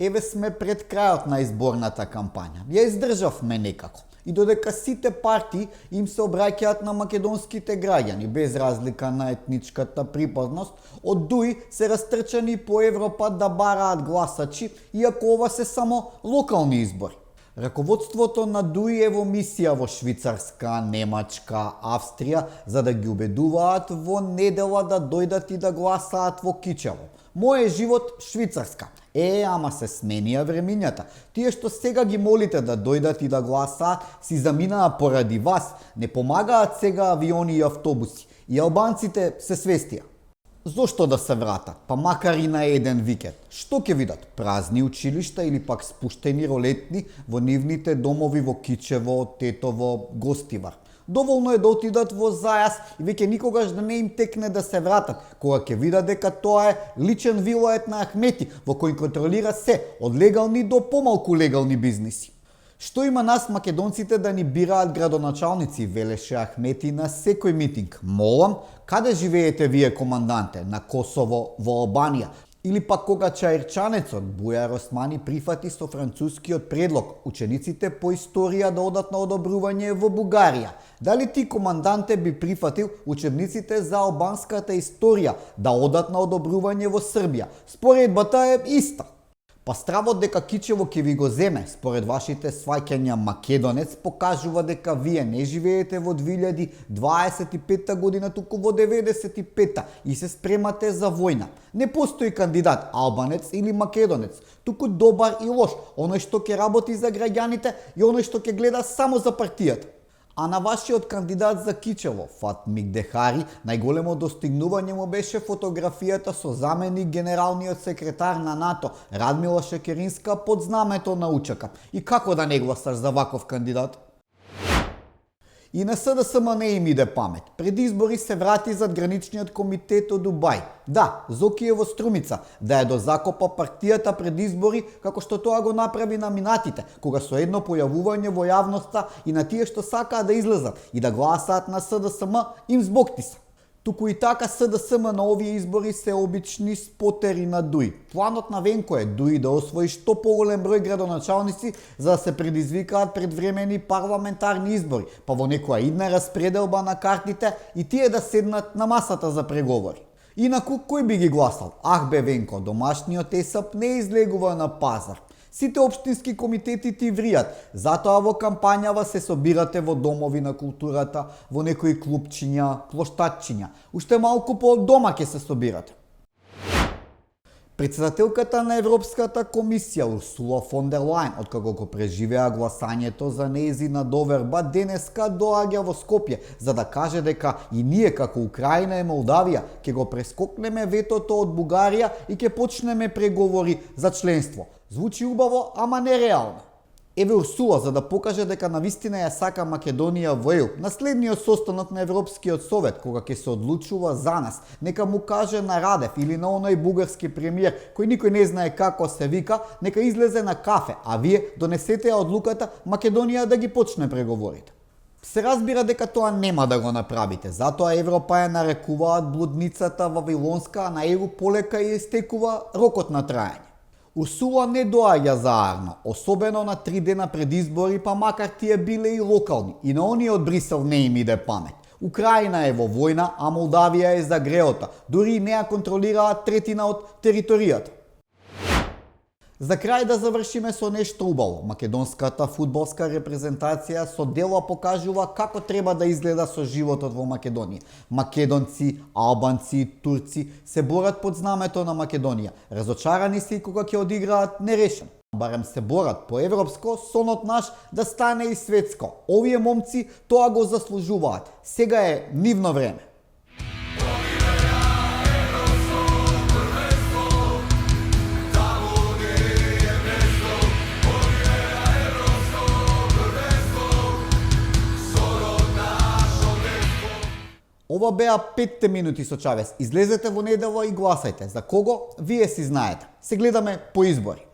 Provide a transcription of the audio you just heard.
Еве сме пред крајот на изборната кампања. Ја издржавме некако. И додека сите партии им се обраќаат на македонските граѓани, без разлика на етничката припадност, од ДУИ се растрчани по Европа да бараат гласачи, иако ова се само локални избори. Раководството на ДУИ е во мисија во Швицарска, Немачка, Австрија, за да ги убедуваат во недела да дојдат и да гласаат во Кичево. Мој живот Швицарска. Ама се сменија времињата. Тие што сега ги молите да дојдат и да гласаат, си заминаа поради вас. Не помагаат сега авиони и автобуси. И албанците се свестија. Зошто да се вратат? Па макар и на еден викенд. Што ќе видат? Празни училишта или пак спуштени ролетни во нивните домови во Кичево, Тетово, Гостивар? Доволно е да отидат во Зајас и веќе никогаш да не им текне да се вратат, кога ќе видат дека тоа е личен вилоет на Ахмети, во кој контролира се, од легални до помалку легални бизниси. Што има нас македонците да ни бираат градоначалници, велеше Ахмети на секој митинг. Молам, каде живеете вие, команданте? На Косово, во Албанија? Или пак кога чаирчанецот Бујар Османи прифати со францускиот предлог учениците по историја да одат на одобрување во Бугарија. Дали ти, команданте, би прифатил учебниците за албанската историја да одат на одобрување во Србија? Споредбата е иста. Па стравот дека Кичево ќе ви го земе, според вашите сваќања македонец, покажува дека вие не живеете во 2025 година, туку во 95-та и се спремате за војна. Не постои кандидат албанец или македонец, туку добар и лош, оној што ќе работи за граѓаните и оној што ќе гледа само за партијата. А на вашиот кандидат за Кичево, Фатмик Дехари, најголемо достигнување му беше фотографијата со заменик генералниот секретар на НАТО, Радмила Шекеринска, под знамето на УЧК. И како да не гласаш за ваков кандидат? И на СДСМ не им иде памет. Пред избори се врати зад граничниот комитет од Дубај. Да, Зоки е во струмица, да ја дозакопа партијата пред избори, како што тоа го направи на минатите, кога со едно појавување во јавноста и на тие што сакаат да излезат и да гласаат на СДСМ, им збоктиса. Туку и така СДСМ на овие избори се обични спотери на ДУИ. Планот на Венко е ДУИ да освои што поголем број градоначалници за да се предизвикаат предвремени парламентарни избори, па во некоја идна распределба на картите и тие да седнат на масата за преговори. Инаку, кој би ги гласал? Ах бе, Венко, домашниот ЕСАП не излегува на пазар. Сите општински комитети ти вријат, затоа во кампањава се собирате во домови на културата, во некои клубчиња, плоштадчиња. Уште малку по дома ќе се собирате. Председателката на Европската комисија Урсула фон дер Лајен, откако го преживеа гласањето за нејзина доверба, денеска доаѓа во Скопје за да каже дека и ние како Украина и Молдавија ќе го прескокнеме ветото од Бугарија и ќе почнеме преговори за членство. Звучи убаво, ама не реално. Еве Урсула, за да покаже дека навистина ја сака Македонија во ЕУ, на следниот состанок на Европскиот совет, кога ќе се одлучува за нас, нека му каже на Радев или на оној бугарски премиер, кој никој не знае како се вика, нека излезе на кафе, а вие донесете ја одлуката Македонија да ги почне преговорите. Се разбира дека тоа нема да го направите, затоа Европа ја нарекуваат блудницата Вавилонска, а на ЕУ полека ја истекува рокот на траење. Урсула не доаѓа заарно, особено на 3 дена пред избори, па макар тие биле и локални, и на оние од Брисел не им иде памет. Украина е во војна, а Молдавија е за греота, дури не ја контролираат третина од територијата. За крај да завршиме со нешто убаво. Македонската фудбалска репрезентација со дела покажува како треба да изгледа со животот во Македонија. Македонци, албанци, турци се борат под знамето на Македонија. Разочарани се и кога ќе одиграат нерешено. Барем се борат по европско, сонот наш да стане и светско. Овие момци тоа го заслужуваат. Сега е нивно време. Ова беа 5 минути со Чавес. Излезете во недела и гласајте. За кого? Вие си знаете. Се гледаме по избори.